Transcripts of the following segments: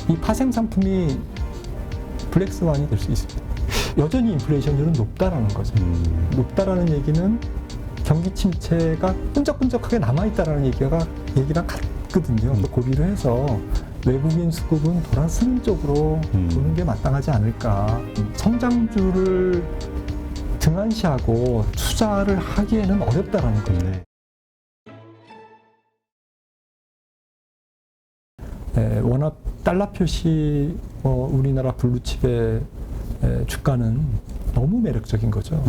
이 파생 상품이 블랙스완이 될 수 있습니다. 여전히 인플레이션율은 높다라는 거죠. 높다라는 얘기는 경기 침체가 끈적끈적하게 남아있다라는 얘기랑 같거든요. 고비를 해서 외국인 수급은 돌아서는 쪽으로 보는 게 마땅하지 않을까. 성장주를 등한시하고 투자를 하기에는 어렵다라는 거죠. 네, 워낙 달러 표시 우리나라 블루칩의 주가는 너무 매력적인 거죠.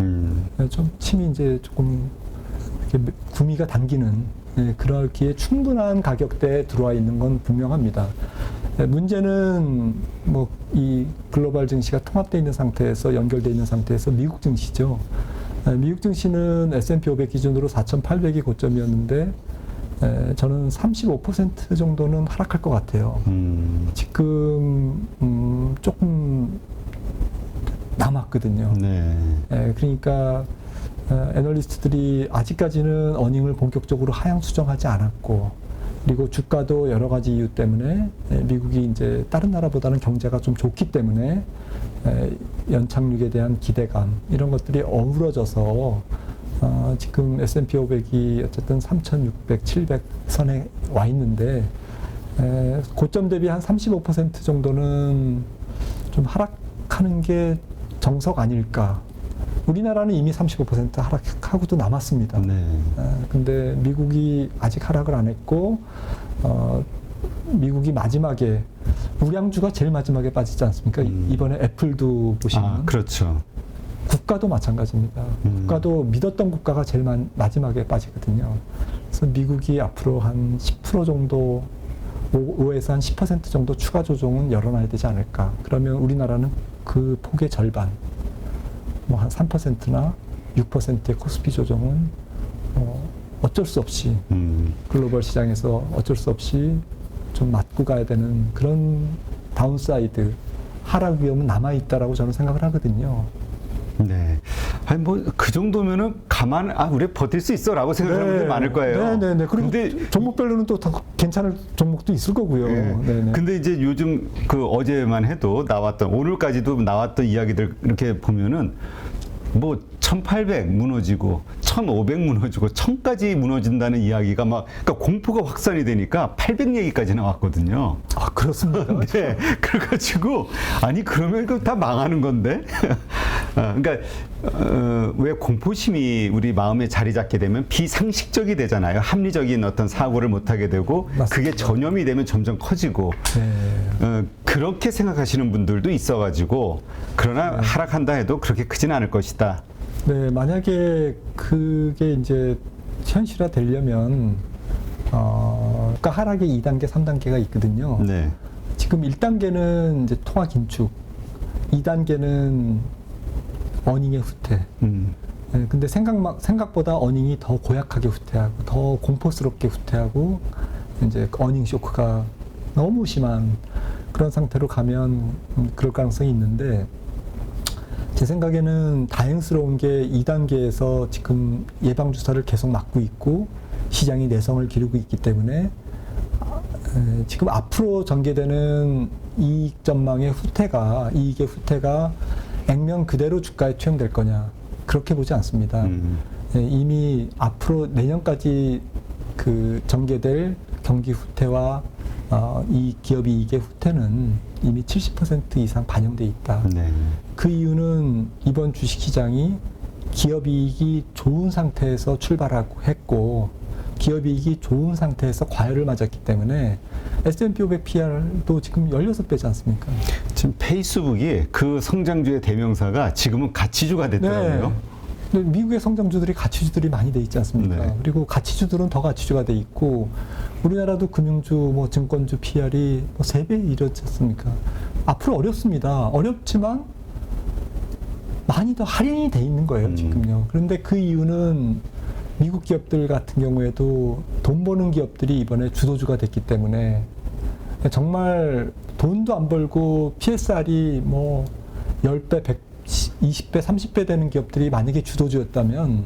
좀 침이 이제 조금 이렇게 구미가 당기는 그럴기에 충분한 가격대에 들어와 있는 건 분명합니다. 문제는 뭐 이 글로벌 증시가 통합되어 있는 상태에서 연결되어 있는 상태에서 미국 증시죠. 미국 증시는 S&P 500 기준으로 4,800이 고점이었는데 저는 35% 정도는 하락할 것 같아요. 지금 조금 남았거든요. 네. 그러니까 애널리스트들이 아직까지는 어닝을 본격적으로 하향 수정하지 않았고, 그리고 주가도 여러 가지 이유 때문에 미국이 이제 다른 나라보다는 경제가 좀 좋기 때문에 연착륙에 대한 기대감 이런 것들이 어우러져서 지금 S&P 500이 어쨌든 3,600, 700 선에 와 있는데 고점 대비 한 35% 정도는 좀 하락하는 게 정석 아닐까. 우리나라는 이미 35% 하락하고도 남았습니다. 네. 근데 미국이 아직 하락을 안 했고, 미국이 마지막에, 우량주가 제일 마지막에 빠지지 않습니까? 이번에 애플도 보시면. 그렇죠. 국가도 마찬가지입니다. 국가도 믿었던 국가가 제일 마지막에 빠지거든요. 그래서 미국이 앞으로 한 10% 정도, 5에서 한 10% 정도 추가 조정은 열어놔야 되지 않을까. 그러면 우리나라는 그 폭의 절반, 뭐 한 3%나 6%의 코스피 조정은 어쩔 수 없이 글로벌 시장에서 어쩔 수 없이 좀 맞고 가야 되는 그런 다운사이드 하락 위험은 남아있다라고 저는 생각을 하거든요. 네. 아니, 뭐, 그 정도면은 우리 버틸 수 있어 라고 생각하는 분들 많을 거예요. 네네네. 그리고 근데 종목별로는 또 더 괜찮을 종목도 있을 거고요. 네. 근데 이제 요즘 어제만 해도 오늘까지도 나왔던 이야기들 이렇게 보면은 뭐 1,800 무너지고 1,500 무너지고 1,000까지 무너진다는 이야기가 그러니까 공포가 확산이 되니까 800 얘기까지 나왔거든요. 아, 그렇습니다. 네. 그래가지고 아니 그러면 이거 다 망하는 건데. 그러니까 왜 공포심이 우리 마음에 자리 잡게 되면 비상식적이 되잖아요. 합리적인 어떤 사고를 못 하게 되고 맞습니다. 그게 전염이 되면 점점 커지고 그렇게 생각하시는 분들도 있어가지고 그러나 하락한다 해도 그렇게 크진 않을 것이다. 네, 만약에 그게 이제 현실화 되려면 그러니까 하락의 2단계, 3단계가 있거든요. 네. 지금 1단계는 이제 통화 긴축, 2단계는 어닝의 후퇴. 네, 근데 생각보다 어닝이 더 고약하게 후퇴하고 더 공포스럽게 후퇴하고 이제 어닝 쇼크가 너무 심한 그런 상태로 가면 그럴 가능성이 있는데, 제 생각에는 다행스러운 게 2단계에서 지금 예방주사를 계속 맞고 있고 시장이 내성을 기르고 있기 때문에 지금 앞으로 전개되는 이익 전망의 이익의 후퇴가 액면 그대로 주가에 투영될 거냐, 그렇게 보지 않습니다. 이미 앞으로 내년까지 전개될 경기 후퇴와 이 기업 이익의 후퇴는 이미 70% 이상 반영돼 있다. 네. 그 이유는 이번 주식시장이 기업 이익이 좋은 상태에서 출발하고 했고 기업 이익이 좋은 상태에서 과열을 맞았기 때문에 S&P 500 PR도 지금 16배지 않습니까? 지금 페이스북이 그 성장주의 대명사가 지금은 가치주가 됐더라고요. 네. 미국의 성장주들이 가치주들이 많이 돼 있지 않습니까? 네. 그리고 가치주들은 더 가치주가 돼 있고 우리나라도 금융주, 뭐 증권주 PR이 뭐 3배 이렇지 않습니까? 앞으로 어렵습니다. 어렵지만 많이 더 할인이 돼 있는 거예요, 지금요. 그런데 그 이유는 미국 기업들 같은 경우에도 돈 버는 기업들이 이번에 주도주가 됐기 때문에 정말 돈도 안 벌고 PSR이 뭐 10배, 120배, 30배 되는 기업들이 만약에 주도주였다면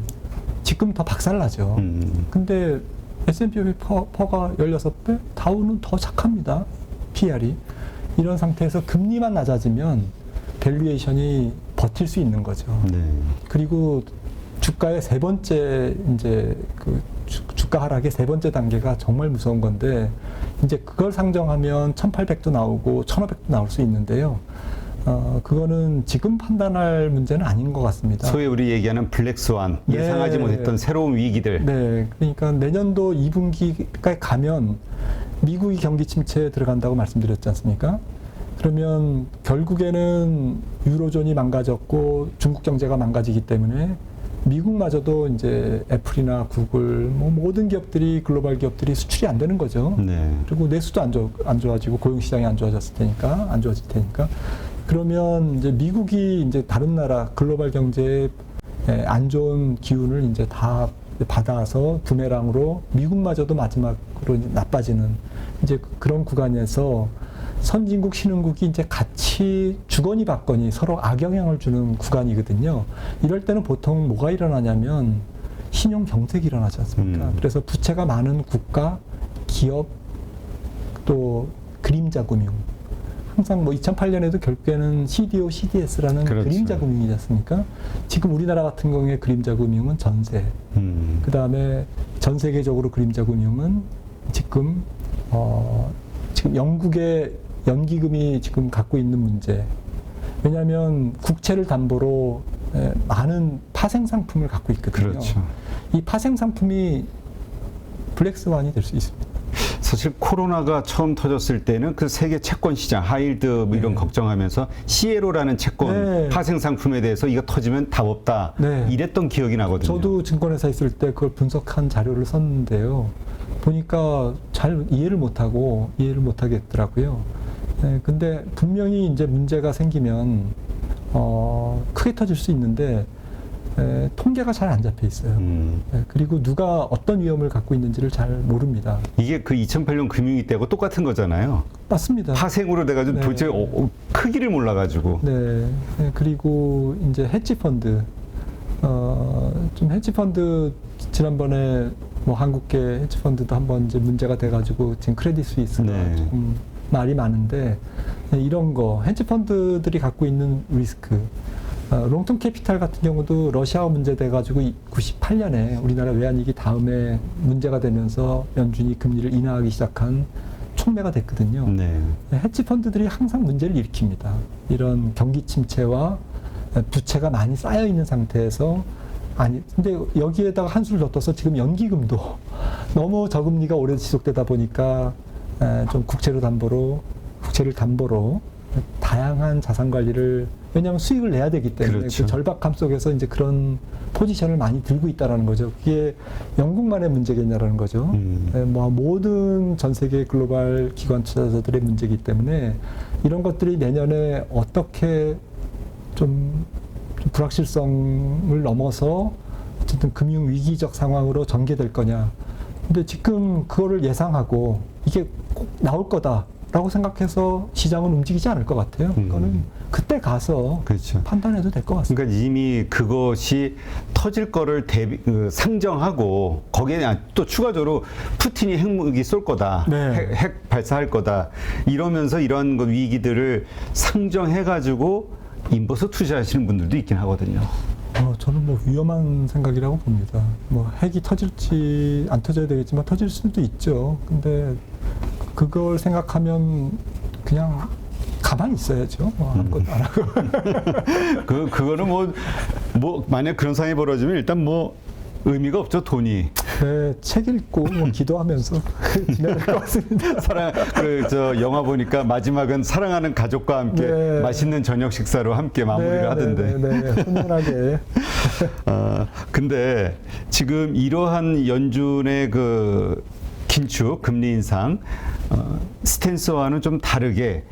지금 더 박살나죠. 근데 S&P 500 퍼가 16배, 다우는 더 착합니다. PR이. 이런 상태에서 금리만 낮아지면 밸류에이션이 버틸 수 있는 거죠. 네. 그리고 주가의 세 번째 이제 그 주가 하락의 세 번째 단계가 정말 무서운 건데 이제 그걸 상정하면 1,800도 나오고 1,500도 나올 수 있는데요. 그거는 지금 판단할 문제는 아닌 것 같습니다. 소위 우리 얘기하는 블랙스완, 예상하지 못했던 새로운 위기들. 네, 그러니까 내년도 2분기까지 가면 미국이 경기 침체에 들어간다고 말씀드렸지 않습니까? 그러면 결국에는 유로존이 망가졌고 중국 경제가 망가지기 때문에 미국마저도 이제 애플이나 구글, 뭐 모든 기업들이 글로벌 기업들이 수출이 안 되는 거죠. 네. 그리고 내수도 안 좋아지고 고용 시장이 안 좋아졌을 테니까 안 좋아질 테니까. 그러면 이제 미국이 이제 다른 나라 글로벌 경제에 안 좋은 기운을 이제 다 받아서 부메랑으로 미국마저도 마지막으로 이제 나빠지는 이제 그런 구간에서 선진국, 신흥국이 이제 같이 주거니 받거니 서로 악영향을 주는 구간이거든요. 이럴 때는 보통 뭐가 일어나냐면 신용 경색이 일어나지 않습니까? 그래서 부채가 많은 국가, 기업, 또 그림자 금융. 항상 뭐 2008년에도 결국에는 CDO, CDS라는 그렇죠. 그림자 금융이지 않습니까? 지금 우리나라 같은 경우에 그림자 금융은 전세. 그 다음에 전 세계적으로 그림자 금융은 지금 영국의 연기금이 지금 갖고 있는 문제. 왜냐하면 국채를 담보로 많은 파생 상품을 갖고 있거든요. 그렇죠. 이 파생 상품이 블랙스완이 될 수 있습니다. 사실 코로나가 처음 터졌을 때는 그 세계 채권 시장, 하이힐드 뭐 이런 걱정하면서 시에로라는 채권 파생 상품에 대해서 이거 터지면 답 없다. 이랬던 기억이 나거든요. 저도 증권회사 있을 때 그걸 분석한 자료를 썼는데요. 보니까 잘 이해를 못하겠더라고요. 근데 분명히 이제 문제가 생기면 크게 터질 수 있는데 통계가 잘 안 잡혀 있어요. 그리고 누가 어떤 위험을 갖고 있는지를 잘 모릅니다. 이게 그 2008년 금융위 때하고 똑같은 거잖아요. 맞습니다. 파생으로 돼가지고 도대체 크기를 몰라가지고. 네. 그리고 이제 헤지펀드. 좀 헤지펀드 지난번에 뭐 한국계 헤지펀드도 한번 이제 문제가 돼가지고 지금 크레딧 스위스가 조금 말이 많은데 이런 거 헤지펀드들이 갖고 있는 리스크. 롱텀 캐피탈 같은 경우도 러시아와 문제돼가지고 98년에 우리나라 외환위기 다음에 문제가 되면서 연준이 금리를 인하하기 시작한 촉매가 됐거든요. 헤지펀드들이 항상 문제를 일으킵니다. 이런 경기 침체와 부채가 많이 쌓여 있는 상태에서 근데 여기에다가 한술 더 떠서 지금 연기금도 너무 저금리가 오래 지속되다 보니까 좀 국채를 담보로 다양한 자산 관리를 왜냐하면 수익을 내야 되기 때문에 그렇죠. 그 절박함 속에서 이제 그런 포지션을 많이 들고 있다라는 거죠. 그게 영국만의 문제겠냐라는 거죠. 뭐 모든 전 세계 글로벌 기관 투자자들의 문제이기 때문에 이런 것들이 내년에 어떻게 좀 불확실성을 넘어서 어쨌든 금융 위기적 상황으로 전개될 거냐. 근데 지금 그거를 예상하고 이게 꼭 나올 거다라고 생각해서 시장은 움직이지 않을 것 같아요. 그거는 그때 가서 그렇죠. 판단해도 될 것 같습니다. 그러니까 이미 그것이 터질 거를 상정하고 거기에 또 추가적으로 푸틴이 핵무기 쏠 거다, 핵 발사할 거다 이러면서 이런 위기들을 상정해가지고 인버스 투자하시는 분들도 있긴 하거든요. 저는 뭐 위험한 생각이라고 봅니다. 뭐 핵이 터질지 안 터져야 되겠지만 터질 수도 있죠. 근데 그걸 생각하면 그냥 가만히 있어야죠. 아무것도 안 하고. 그거는 뭐 만약 그런 상황이 벌어지면 일단 뭐 의미가 없죠, 돈이. 네, 책 읽고 뭐 기도하면서 지내야 될 것 같습니다. 영화 보니까 마지막은 사랑하는 가족과 함께 맛있는 저녁 식사로 함께 마무리를 하던데. 훈훈하게. 근데 지금 이러한 연준의 그 긴축, 금리 인상, 스탠스와는 좀 다르게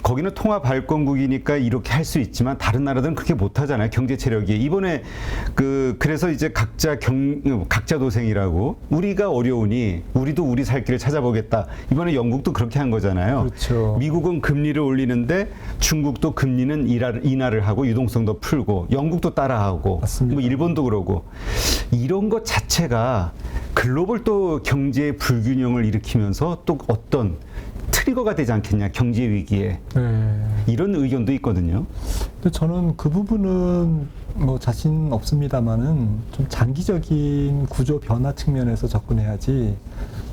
거기는 통화 발권국이니까 이렇게 할 수 있지만 다른 나라들은 그렇게 못 하잖아요. 경제 체력이. 이번에 그래서 이제 각자 도생이라고 우리가 어려우니 우리도 우리 살 길을 찾아보겠다. 이번에 영국도 그렇게 한 거잖아요. 그렇죠. 미국은 금리를 올리는데 중국도 금리는 인하를 하고 유동성도 풀고 영국도 따라하고 맞습니다. 뭐 일본도 그러고 이런 것 자체가 글로벌 또 경제의 불균형을 일으키면서 또 어떤 트리거가 되지 않겠냐, 경제 위기에. 네. 이런 의견도 있거든요. 근데 저는 그 부분은 뭐 자신 없습니다만은 좀 장기적인 구조 변화 측면에서 접근해야지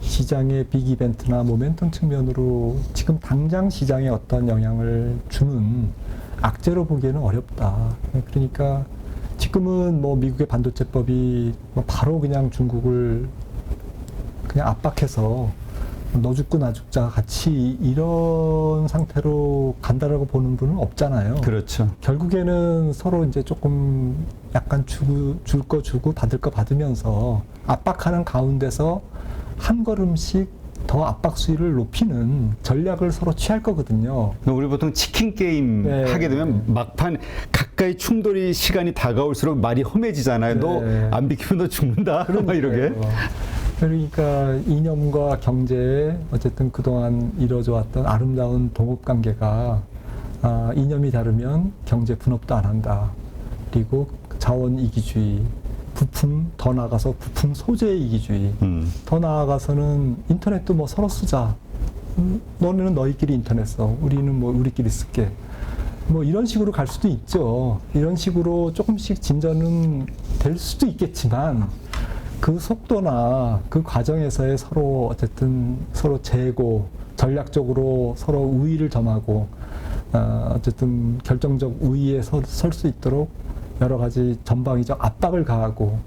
시장의 빅 이벤트나 모멘텀 측면으로 지금 당장 시장에 어떤 영향을 주는 악재로 보기에는 어렵다. 그러니까 지금은 뭐 미국의 반도체법이 뭐 바로 그냥 중국을 그냥 압박해서 너 죽고 나 죽자 같이 이런 상태로 간다라고 보는 분은 없잖아요. 그렇죠. 결국에는 서로 이제 조금 약간 줄 거 주고 받을 거 받으면서 압박하는 가운데서 한 걸음씩 더 압박 수위를 높이는 전략을 서로 취할 거거든요. 우리 보통 치킨 게임 네. 하게 되면 막판 가까이 충돌이 시간이 다가올수록 말이 험해지잖아요. 네. 너 안 비키면 너 죽는다. 막 이러게. 그러니까 이념과 경제에 어쨌든 그동안 이루어져 왔던 아름다운 동업 관계가 이념이 다르면 경제 분업도 안 한다. 그리고 자원 이기주의, 부품 더 나아가서 부품 소재 이기주의, 더 나아가서는 인터넷도 뭐 서로 쓰자. 너네는 너희끼리 인터넷 써. 우리는 뭐 우리끼리 쓸게. 뭐 이런 식으로 갈 수도 있죠. 이런 식으로 조금씩 진전은 될 수도 있겠지만 그 속도나 그 과정에서의 서로 어쨌든 서로 재고 전략적으로 서로 우위를 점하고 어쨌든 결정적 우위에 설 수 있도록 여러 가지 전방위적 압박을 가하고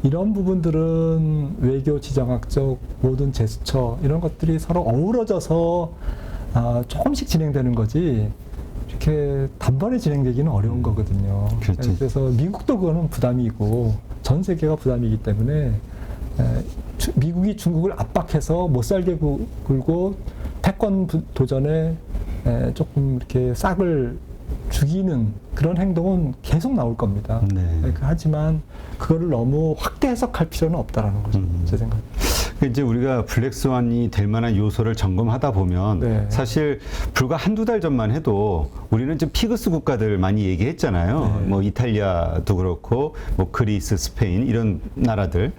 이런 부분들은 외교 지정학적 모든 제스처 이런 것들이 서로 어우러져서 조금씩 진행되는 거지 이렇게 단번에 진행되기는 어려운 거거든요. 그렇죠. 그래서 미국도 그거는 부담이고 전 세계가 부담이기 때문에 미국이 중국을 압박해서 못 살게 굴고 패권 도전에 조금 이렇게 싹을 죽이는 그런 행동은 계속 나올 겁니다. 네. 하지만 그거를 너무 확대 해석할 필요는 없다라는 거죠. 제 생각. 이제 우리가 블랙스완이 될 만한 요소를 점검하다 보면 네. 사실 불과 한두 달 전만 해도 우리는 좀 피그스 국가들 많이 얘기했잖아요. 네. 뭐 이탈리아도 그렇고 뭐 그리스, 스페인 이런 나라들.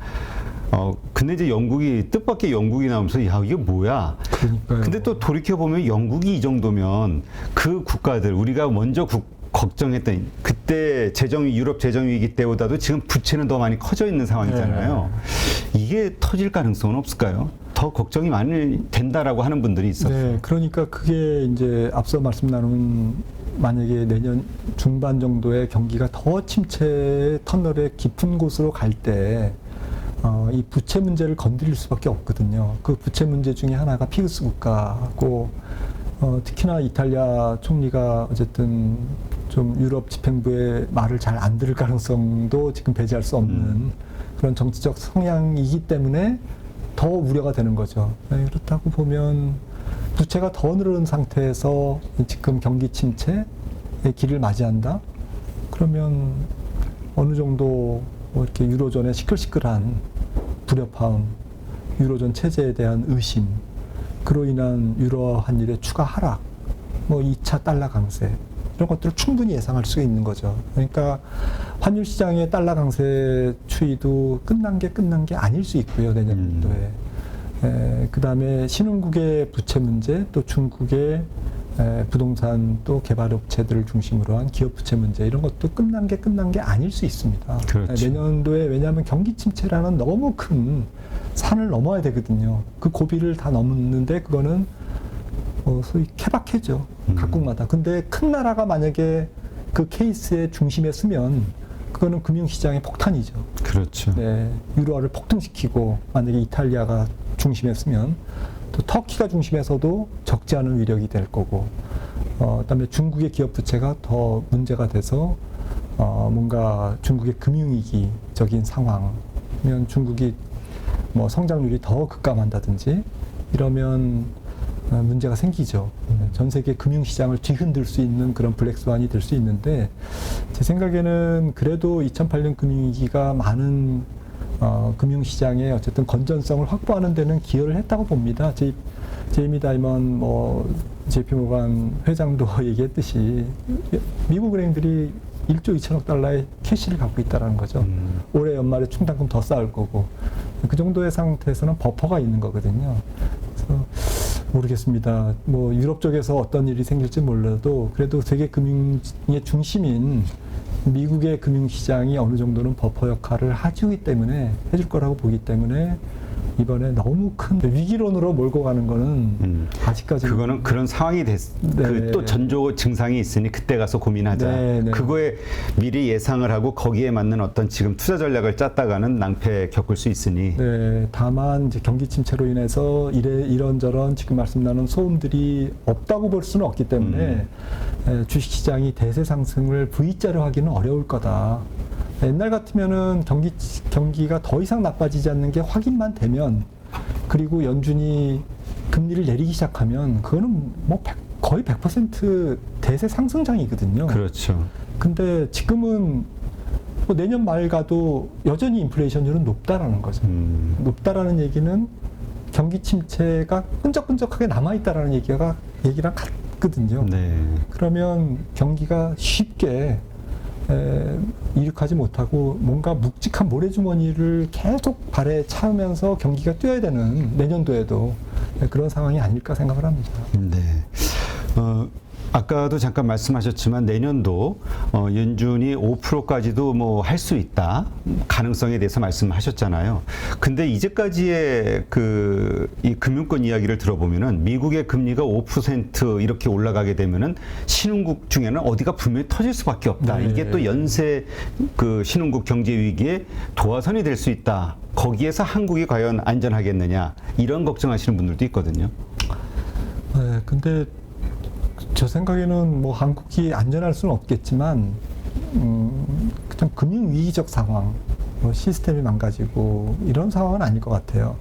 근데 이제 영국이 뜻밖의 영국이 나오면서 야 이게 뭐야? 그러니까요. 근데 또 돌이켜 보면 영국이 이 정도면 그 국가들 우리가 먼저 걱정했던 그때 유럽 재정 위기 때보다도 지금 부채는 더 많이 커져 있는 상황이잖아요. 네. 이게 터질 가능성은 없을까요? 더 걱정이 많이 된다라고 하는 분들이 있었어요. 네, 그러니까 그게 이제 앞서 말씀 나눈 만약에 내년 중반 정도에 경기가 더 침체 터널의 깊은 곳으로 갈 때 이 부채 문제를 건드릴 수밖에 없거든요. 그 부채 문제 중에 하나가 피그스 국가고 특히나 이탈리아 총리가 어쨌든 좀 유럽 집행부의 말을 잘 안 들을 가능성도 지금 배제할 수 없는 그런 정치적 성향이기 때문에 더 우려가 되는 거죠. 네, 그렇다고 보면 부채가 더 늘어난 상태에서 지금 경기 침체의 길을 맞이한다? 그러면 어느 정도 뭐 이렇게 유로존의 시끌시끌한 불협화음, 유로존 체제에 대한 의심, 그로 인한 유로 환율의 추가 하락, 뭐 2차 달러 강세 이런 것들을 충분히 예상할 수 있는 거죠. 그러니까 환율 시장의 달러 강세 추이도 끝난 게 아닐 수 있고요, 내년도에. 그 다음에 신흥국의 부채 문제, 또 중국의 부동산 또 개발업체들을 중심으로 한 기업 부채 문제 이런 것도 끝난 게 아닐 수 있습니다. 그렇죠. 내년도에 왜냐하면 경기 침체라는 너무 큰 산을 넘어야 되거든요. 그 고비를 다 넘는데 그거는 소위 케바케죠. 각국마다. 근데 큰 나라가 만약에 그 케이스의 중심에 서면 그거는 금융시장의 폭탄이죠. 그렇죠. 네, 유로화를 폭등시키고 만약에 이탈리아가 중심에 서면 또 터키가 중심에서도 적지 않은 위력이 될 거고, 그다음에 중국의 기업 부채가 더 문제가 돼서 뭔가 중국의 금융위기적인 상황이면 중국이 뭐 성장률이 더 급감한다든지 이러면 문제가 생기죠. 전 세계 금융시장을 뒤흔들 수 있는 그런 블랙스완이 될 수 있는데 제 생각에는 그래도 2008년 금융위기가 많은 금융시장의 어쨌든 건전성을 확보하는 데는 기여를 했다고 봅니다. 제이미 다이먼 JP모간 회장도 얘기했듯이 미국 은행들이 1조 2천억 달러의 캐시를 갖고 있다는 거죠. 올해 연말에 충당금 더 쌓을 거고 그 정도의 상태에서는 버퍼가 있는 거거든요. 그래서 모르겠습니다. 뭐 유럽 쪽에서 어떤 일이 생길지 몰라도 그래도 세계 금융의 중심인 미국의 금융시장이 어느 정도는 버퍼 역할을 해주기 때문에 해줄 거라고 보기 때문에 이번에 너무 큰 위기론으로 몰고 가는 거는 아직까지 그거는 그런 상황이 네. 그 또 전조 증상이 있으니 그때 가서 고민하자. 네, 네. 그거에 미리 예상을 하고 거기에 맞는 어떤 지금 투자 전략을 짰다가는 낭패 겪을 수 있으니. 네, 다만 이제 경기 침체로 인해서 이런저런 지금 말씀 나눈 소음들이 없다고 볼 수는 없기 때문에 주식시장이 대세 상승을 V자로 하기는 어려울 거다. 옛날 같으면은 경기가 더 이상 나빠지지 않는 게 확인만 되면 그리고 연준이 금리를 내리기 시작하면 그거는 뭐 거의 100% 대세 상승장이거든요. 그렇죠. 근데 지금은 뭐 내년 말 가도 여전히 인플레이션율은 높다라는 거죠. 높다라는 얘기는 경기 침체가 끈적끈적하게 남아있다라는 얘기랑 같거든요. 네. 그러면 경기가 쉽게 이륙하지 못하고 뭔가 묵직한 모래주머니를 계속 발에 차면서 경기가 뛰어야 되는 내년도에도 그런 상황이 아닐까 생각을 합니다. 네. 아까도 잠깐 말씀하셨지만 내년도 연준이 5%까지도 뭐 할 수 있다 가능성에 대해서 말씀하셨잖아요. 근데 이제까지의 이 금융권 이야기를 들어보면은 미국의 금리가 5% 이렇게 올라가게 되면은 신흥국 중에는 어디가 분명히 터질 수밖에 없다. 네. 이게 또 연쇄 그 신흥국 경제 위기의 도화선이 될 수 있다. 거기에서 한국이 과연 안전하겠느냐 이런 걱정하시는 분들도 있거든요. 네, 근데 저 생각에는 뭐 한국이 안전할 수는 없겠지만 그냥 금융위기적 상황, 뭐 시스템이 망가지고 이런 상황은 아닐 것 같아요.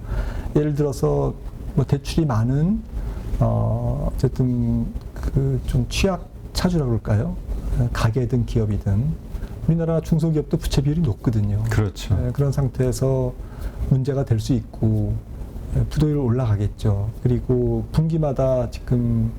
예를 들어서 뭐 대출이 많은 어쨌든 그 좀 취약 차주라 그럴까요? 가게든 기업이든 우리나라 중소기업도 부채 비율이 높거든요. 그렇죠. 그런 상태에서 문제가 될 수 있고 부도율 올라가겠죠. 그리고 분기마다 지금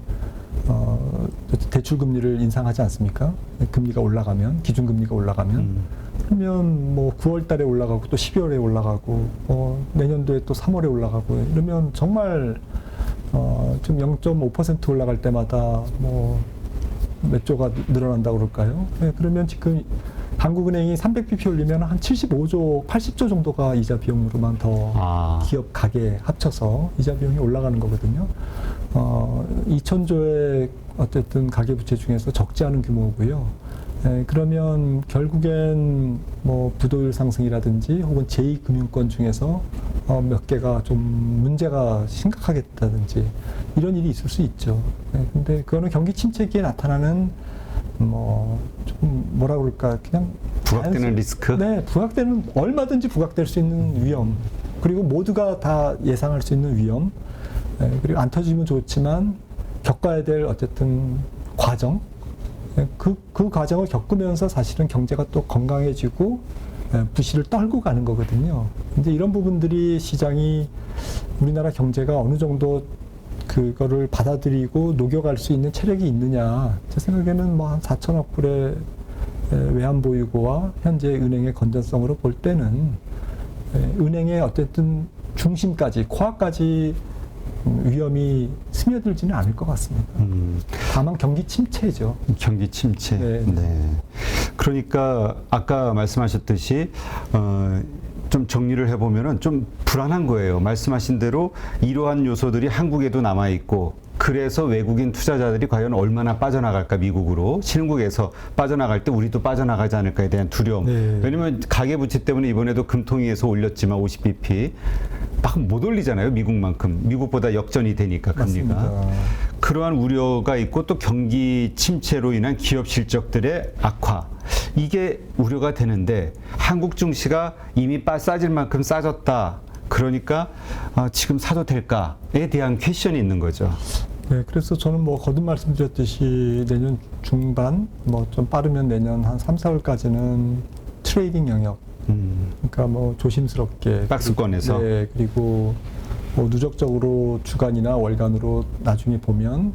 대출 금리를 인상하지 않습니까? 금리가 올라가면 기준금리가 올라가면 그러면 뭐 9월 달에 올라가고 또 12월에 올라가고 내년도에 또 3월에 올라가고 이러면 정말 좀 0.5% 올라갈 때마다 뭐 몇 조가 늘어난다고 그럴까요? 네, 그러면 지금 한국은행이 300bp 올리면 한 75조, 80조 정도가 이자 비용으로만 더 기업 가계 합쳐서 이자 비용이 올라가는 거거든요. 2,000조의 어쨌든 가계부채 중에서 적지 않은 규모고요. 그러면 결국엔 뭐 부도율 상승이라든지 혹은 제2금융권 중에서 몇 개가 좀 문제가 심각하겠다든지 이런 일이 있을 수 있죠. 근데 그거는 경기 침체기에 나타나는 뭐 좀 뭐라 그럴까 그냥 부각되는 리스크? 네, 얼마든지 부각될 수 있는 위험 그리고 모두가 다 예상할 수 있는 위험 그리고 안 터지면 좋지만 겪어야 될 어쨌든 과정 그 과정을 겪으면서 사실은 경제가 또 건강해지고 부실을 떨고 가는 거거든요. 근데 이런 부분들이 시장이 우리나라 경제가 어느 정도 그거를 받아들이고 녹여갈 수 있는 체력이 있느냐. 제 생각에는 뭐 한 4천억 불의 외환 보유고와 현재 은행의 건전성으로 볼 때는 은행의 어쨌든 중심까지, 코어까지 위험이 스며들지는 않을 것 같습니다. 다만 경기 침체죠. 경기 침체. 네. 네. 그러니까 아까 말씀하셨듯이 좀 정리를 해보면은 좀 불안한 거예요. 말씀하신 대로 이러한 요소들이 한국에도 남아 있고. 그래서 외국인 투자자들이 과연 얼마나 빠져나갈까 미국으로 신흥국에서 빠져나갈 때 우리도 빠져나가지 않을까에 대한 두려움. 네. 왜냐하면 가계부채 때문에 이번에도 금통위에서 올렸지만 50bp 막 못 올리잖아요. 미국만큼. 미국보다 역전이 되니까 금리가. 맞습니다. 그러한 우려가 있고 또 경기 침체로 인한 기업 실적들의 악화. 이게 우려가 되는데 한국 증시가 이미 싸질 만큼 싸졌다. 그러니까 지금 사도 될까에 대한 퀘션이 있는 거죠. 네, 그래서 저는 뭐 거듭 말씀드렸듯이 내년 중반, 뭐 좀 빠르면 내년 한 3, 4월까지는 트레이딩 영역, 그러니까 뭐 조심스럽게 박스권에서. 네, 그리고 뭐 누적적으로 주간이나 월간으로 나중에 보면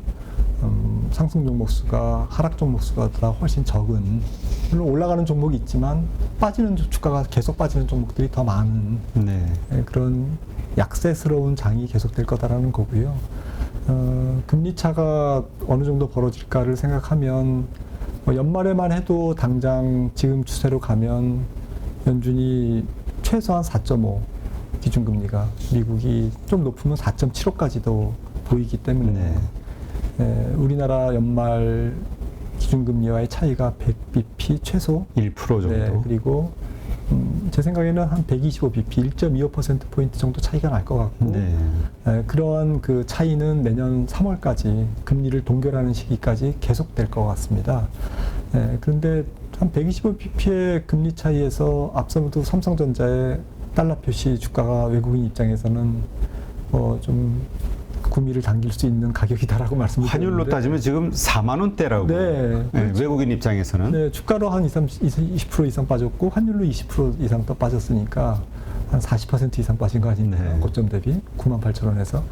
상승 종목 수가 하락 종목 수가 훨씬 적은, 물론 올라가는 종목이 있지만 빠지는 주가가 계속 빠지는 종목들이 더 많은 네. 그런 약세스러운 장이 계속될 거다라는 거고요. 금리 차가 어느 정도 벌어질까를 생각하면 연말에만 해도 당장 지금 추세로 가면 연준이 최소한 4.5 기준금리가 미국이 좀 높으면 4.75까지도 보이기 때문에 우리나라 연말 기준금리와의 차이가 100bp 최소 1% 정도. 그리고 제 생각에는 한 125bp, 1.25%포인트 정도 차이가 날 것 같고 그러한 그 차이는 내년 3월까지 금리를 동결하는 시기까지 계속될 것 같습니다. 그런데 한 125bp의 금리 차이에서 앞서도 삼성전자의 달러 표시 주가가 외국인 입장에서는 좀 구미를 당길 수 있는 가격이다라고 말씀을 드렸는데 환율로 따지면 지금 4만 원대라고. 외국인 입장에서는. 네, 주가로 한 20% 이상 빠졌고 환율로 20% 이상 더 빠졌으니까 한 40% 이상 빠진 거 아닙니까? 고점 대비 98,000원에서.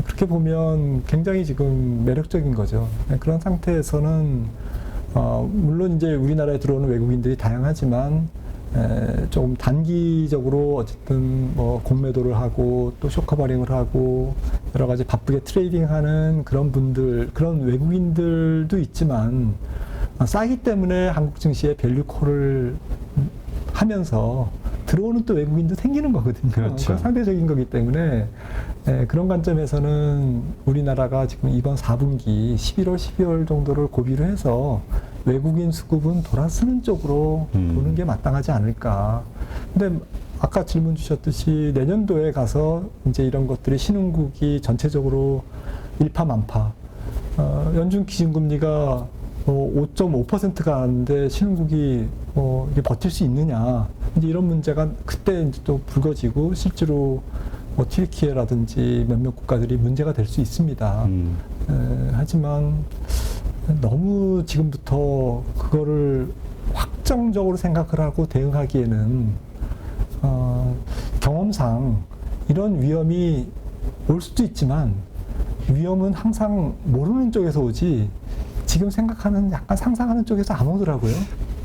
그렇게 보면 굉장히 지금 매력적인 거죠. 그런 상태에서는 물론 이제 우리나라에 들어오는 외국인들이 다양하지만 좀 단기적으로 어쨌든 뭐 공매도를 하고 또 쇼커버링을 하고 여러 가지 바쁘게 트레이딩하는 그런 분들, 그런 외국인들도 있지만 싸기 때문에 한국 증시에 밸류콜을 하면서 들어오는 또 외국인도 생기는 거거든요. 그렇죠. 상대적인 거기 때문에 그런 관점에서는 우리나라가 지금 이번 4분기 11월, 12월 정도를 고비로 해서 외국인 수급은 돌아서는 쪽으로 보는 게 마땅하지 않을까. 근데 아까 질문 주셨듯이 내년도에 가서 이제 이런 것들이 신흥국이 전체적으로 일파만파. 연준 기준금리가 5.5%가 하는데 신흥국이 이게 버틸 수 있느냐. 이제 이런 문제가 그때 이제 또 불거지고 실제로 튀르키예라든지 몇몇 국가들이 문제가 될 수 있습니다. 하지만 너무 지금부터 그거를 확정적으로 생각을 하고 대응하기에는 경험상 이런 위험이 올 수도 있지만 위험은 항상 모르는 쪽에서 오지 지금 생각하는 약간 상상하는 쪽에서 안 오더라고요.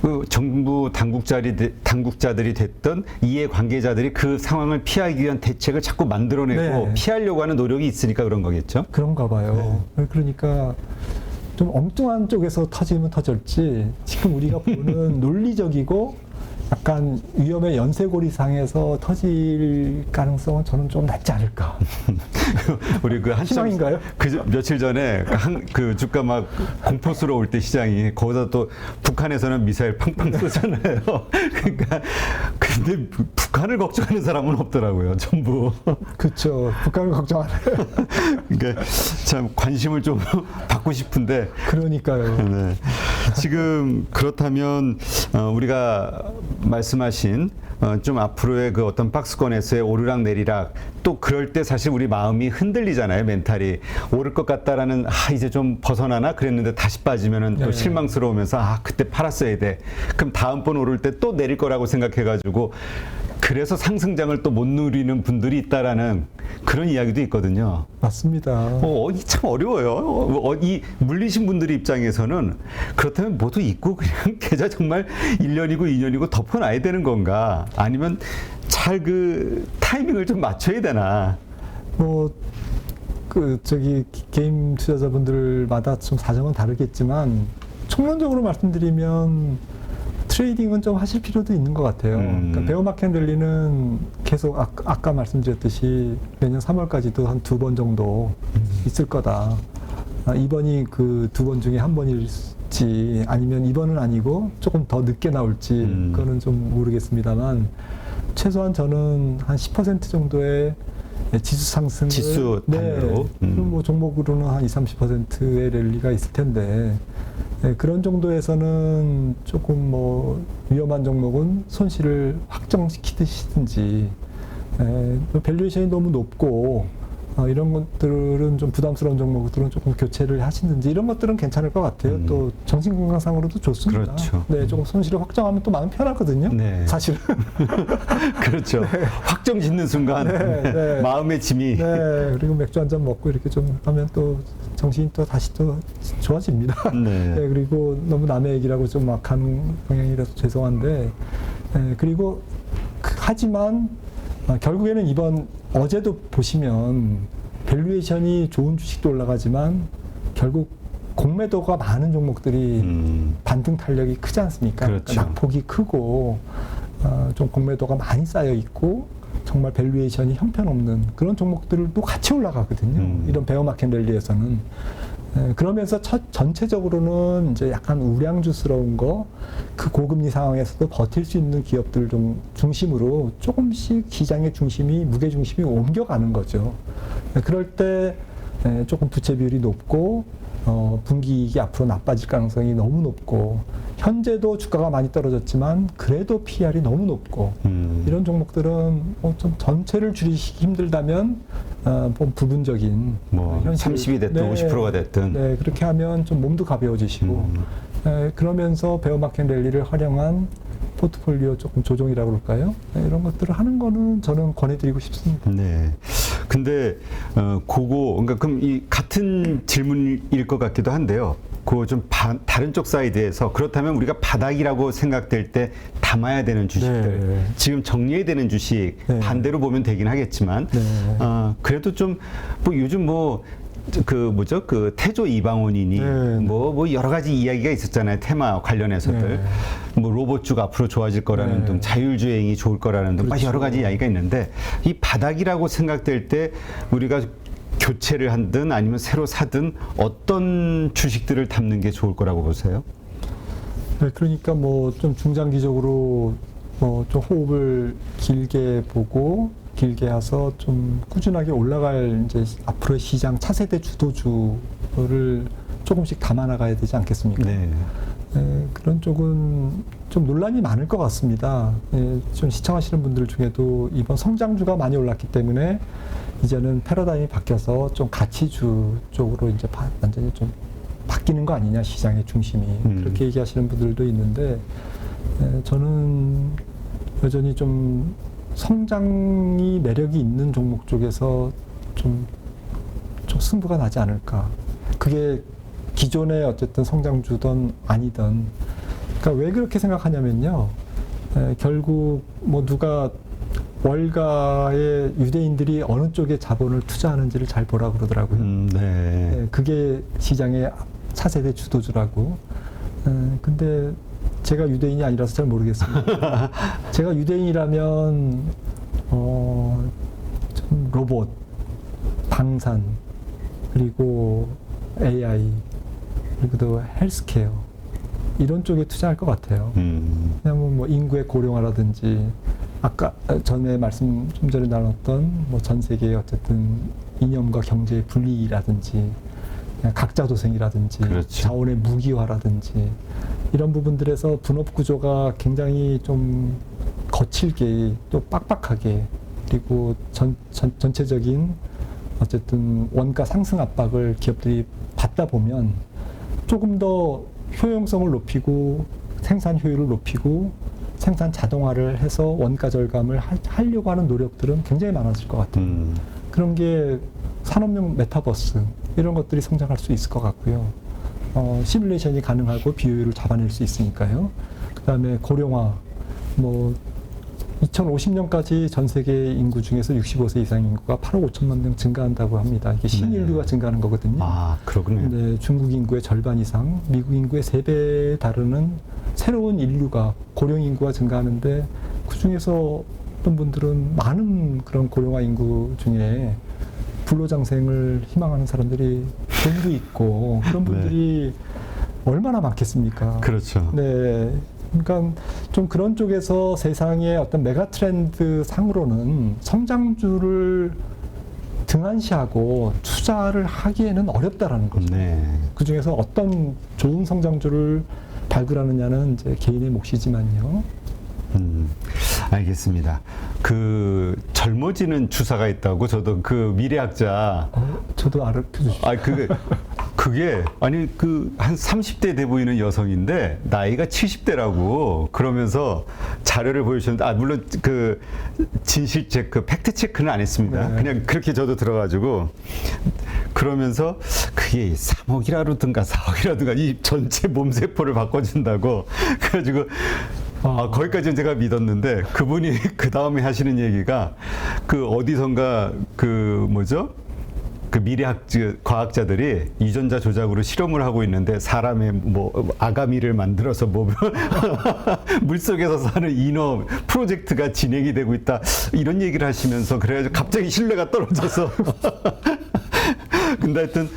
그 정부 당국자들이 됐던 이해 관계자들이 그 상황을 피하기 위한 대책을 자꾸 만들어내고 피하려고 하는 노력이 있으니까 그런 거겠죠? 그런가 봐요. 그러니까 좀 엉뚱한 쪽에서 터지면 터질지 지금 우리가 보는 논리적이고 약간 위험의 연쇄고리상에서 터질 가능성은 저는 좀 낮지 않을까. 우리 그 한시장 희망인가요? 그 며칠 전에 그 주가 막 공포스러울 때 시장이 거기다 또 북한에서는 미사일 팡팡 쏘잖아요. 그러니까 근데 북한을 걱정하는 사람은 없더라고요. 전부. 그렇죠. 북한을 걱정하는. 그러니까 참 관심을 좀 받고 싶은데. 그러니까요. 네. 지금 그렇다면 우리가 말씀하신 좀 앞으로의 그 어떤 박스권에서의 오르락 내리락 또 그럴 때 사실 우리 마음이 흔들리잖아요. 멘탈이 오를 것 같다라는 이제 좀 벗어나나 그랬는데 다시 빠지면은 또 실망스러우면서 그때 팔았어야 돼. 그럼 다음번 오를 때 또 내릴 거라고 생각해가지고 그래서 상승장을 또 못 누리는 분들이 있다라는 그런 이야기도 있거든요. 맞습니다. 참 어려워요. 이 물리신 분들 입장에서는 그렇다면 모두 잊고 그냥 계좌 정말 1년이고 2년이고 덮어놔야 되는 건가? 아니면 잘 그 타이밍을 좀 맞춰야 되나? 개인 투자자분들마다 좀 사정은 다르겠지만 총론적으로 말씀드리면 트레이딩은 좀 하실 필요도 있는 것 같아요. 그러니까 베어마켓 랠리는 계속 아까 말씀드렸듯이 내년 3월까지도 한 2번 정도 있을 거다. 이번이 그 2번 중에 한 번일지 아니면 이번은 아니고 조금 더 늦게 나올지 그거는 좀 모르겠습니다만 최소한 저는 한 10% 정도의 지수 상승을 지수 단으로 뭐 종목으로는 한 20-30%의 랠리가 있을 텐데 그런 정도에서는 조금 뭐 위험한 종목은 손실을 확정시키듯이 밸류에이션이 너무 높고 이런 것들은 좀 부담스러운 종목들은 조금 교체를 하시든지 이런 것들은 괜찮을 것 같아요. 또 정신건강상으로도 좋습니다. 그렇죠. 네, 조금 손실을 확정하면 또 마음 편하거든요. 사실은. 그렇죠. 확정 짓는 순간 마음의 짐이. 그리고 맥주 한 잔 먹고 이렇게 좀 하면 또 정신이 또 다시 또 좋아집니다. 그리고 너무 남의 얘기라고 좀 막 하는 방향이라서 죄송한데 그리고 하지만 결국에는 어제도 보시면 밸류에이션이 좋은 주식도 올라가지만 결국 공매도가 많은 종목들이 반등 탄력이 크지 않습니까? 그렇죠. 그러니까 낙폭이 크고 좀 공매도가 많이 쌓여 있고 정말 밸류에이션이 형편없는 그런 종목들도 같이 올라가거든요. 이런 베어마켓 랠리에서는. 그러면서 전체적으로는 이제 약간 우량주스러운 거, 그 고금리 상황에서도 버틸 수 있는 기업들 좀 중심으로 조금씩 시장의 중심이, 무게 중심이 옮겨가는 거죠. 그럴 때 조금 부채 비율이 높고, 분기이익이 앞으로 나빠질 가능성이 너무 높고, 현재도 주가가 많이 떨어졌지만 그래도 PR이 너무 높고, 이런 종목들은 좀 전체를 줄이기 힘들다면 부분적인 뭐 30이 됐든 50%가 됐든 네, 그렇게 하면 좀 몸도 가벼워지시고 그러면서 베어마켓 랠리를 활용한 포트폴리오 조금 조정이라고 그럴까요? 이런 것들을 하는 거는 저는 권해드리고 싶습니다. 네. 근데 그러니까 그럼 이 같은 질문일 것 같기도 한데요. 그 좀 다른 쪽 사이드에서 그렇다면 우리가 바닥이라고 생각될 때 담아야 되는 주식들, 네. 지금 정리해야 되는 주식 네. 반대로 보면 되긴 하겠지만 네. 그래도 좀 뭐 요즘 그 태조 이방원이니 네. 뭐 여러 가지 이야기가 있었잖아요. 테마 관련해서들. 뭐 로봇주가 앞으로 좋아질 거라는 등, 자율주행이 좋을 거라는 등, 막 여러 가지 이야기가 있는데 이 바닥이라고 생각될 때 우리가 교체를 하든 아니면 새로 사든 어떤 주식들을 담는 게 좋을 거라고 보세요? 네, 그러니까 뭐 좀 중장기적으로 뭐 좀 호흡을 길게 보고 길게 해서 좀 꾸준하게 올라갈 이제 앞으로의 시장 차세대 주도주를 조금씩 담아나가야 되지 않겠습니까? 네. 그런 쪽은 좀 논란이 많을 것 같습니다. 좀 시청하시는 분들 중에도 이번 성장주가 많이 올랐기 때문에 이제는 패러다임이 바뀌어서 좀 가치주 쪽으로 이제 완전히 좀 바뀌는 거 아니냐, 시장의 중심이. 그렇게 얘기하시는 분들도 있는데, 저는 여전히 좀 성장이 매력이 있는 종목 쪽에서 좀 승부가 나지 않을까. 그게 기존의 어쨌든 성장주든 아니든. 그러니까 왜 그렇게 생각하냐면요. 결국 뭐 누가 월가의 유대인들이 어느 쪽에 자본을 투자하는지를 잘 보라 그러더라고요. 네. 그게 시장의 차세대 주도주라고. 근데 제가 유대인이 아니라서 잘 모르겠습니다. 제가 유대인이라면 좀 로봇, 방산, 그리고 AI, 그리고 또 헬스케어 이런 쪽에 투자할 것 같아요. 왜냐하면 뭐 인구의 고령화라든지 아까 좀 전에 나눴던 뭐 전 세계의 어쨌든 이념과 경제의 분리라든지 각자 도생이라든지 그렇죠. 자원의 무기화라든지 이런 부분들에서 분업 구조가 굉장히 좀 거칠게 또 빡빡하게 그리고 전체적인 어쨌든 원가 상승 압박을 기업들이 받다 보면 조금 더 효용성을 높이고 생산 효율을 높이고 생산 자동화를 해서 원가 절감을 하려고 하는 노력들은 굉장히 많아질 것 같아요. 그런 게 산업용 메타버스 이런 것들이 성장할 수 있을 것 같고요. 시뮬레이션이 가능하고 비효율을 잡아낼 수 있으니까요. 그다음에 고령화, 뭐 2050년까지 전 세계 인구 중에서 65세 이상 인구가 8억 5천만 명 증가한다고 합니다. 이게 신인류가 증가하는 거거든요. 아, 그렇군요. 근데 중국 인구의 절반 이상, 미국 인구의 3배에 다루는 새로운 인류가 고령 인구가 증가하는데 그 중에서 어떤 분들은 많은 그런 고령화 인구 중에 불로장생을 희망하는 사람들이 돈도 있고 그런 분들이 얼마나 많겠습니까? 그렇죠. 네. 그러니까 좀 그런 쪽에서 세상의 어떤 메가 트렌드 상으로는 성장주를 등한시하고 투자를 하기에는 어렵다라는 거죠. 네. 그 중에서 어떤 좋은 성장주를 발굴하느냐는 이제 개인의 몫이지만요. 알겠습니다. 그 젊어지는 주사가 있다고 저도 그 미래학자. 저도 알아주시죠. 그게 아니 그 한 30대 돼 보이는 여성인데 나이가 70대라고 그러면서 자료를 보여주셨는데 물론 그 진실 체크, 팩트 체크는 안 했습니다. 네. 그냥 그렇게 저도 들어가지고 그러면서 그게 3억이라든가 4억이라든가 이 전체 몸세포를 바꿔준다고 그래가지고. 거기까지는 제가 믿었는데 그분이 그 다음에 하시는 얘기가 그 어디선가 그 그 과학자들이 유전자 조작으로 실험을 하고 있는데 사람의 뭐 아가미를 만들어서 뭐 물속에서 사는 인어 프로젝트가 진행이 되고 있다 이런 얘기를 하시면서 그래가지고 갑자기 신뢰가 떨어져서 근데 하여튼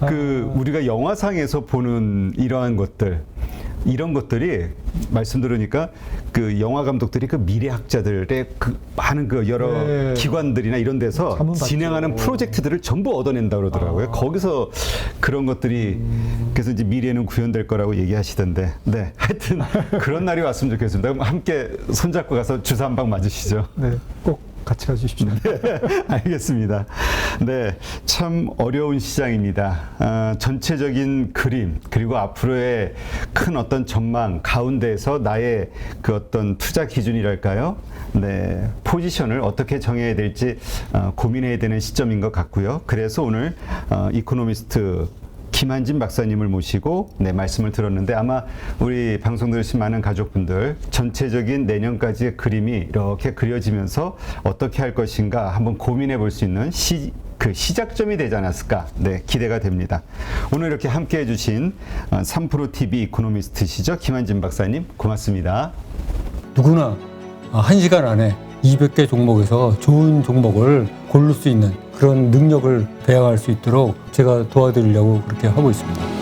그 우리가 영화상에서 보는 이런 것들이 말씀 들으니까 그 영화 감독들이 그 미래학자들의 그 많은 그 여러 네. 기관들이나 이런 데서 자문 진행하는 받죠. 프로젝트들을 전부 얻어낸다 그러더라고요. 거기서 그런 것들이 그래서 이제 미래는 구현될 거라고 얘기하시던데, 네, 하여튼 그런 날이 왔으면 좋겠습니다. 그럼 함께 손잡고 가서 주사 한 방 맞으시죠. 네, 꼭 같이 가주십시오. 알겠습니다. 네, 참 어려운 시장입니다. 전체적인 그림 그리고 앞으로의 큰 어떤 전망 가운데에서 나의 그 어떤 투자 기준이랄까요? 네, 포지션을 어떻게 정해야 될지 고민해야 되는 시점인 것 같고요. 그래서 오늘 이코노미스트 김한진 박사님을 모시고 네, 말씀을 들었는데 아마 우리 방송 들으신 많은 가족분들 전체적인 내년까지의 그림이 이렇게 그려지면서 어떻게 할 것인가 한번 고민해 볼 수 있는 그 시작점이 되지 않았을까 네, 기대가 됩니다. 오늘 이렇게 함께 해주신 3프로TV 이코노미스트시죠 김한진 박사님 고맙습니다. 누구나 1시간 안에 200개 종목에서 좋은 종목을 고를 수 있는 그런 능력을 배양할 수 있도록 제가 도와드리려고 그렇게 하고 있습니다.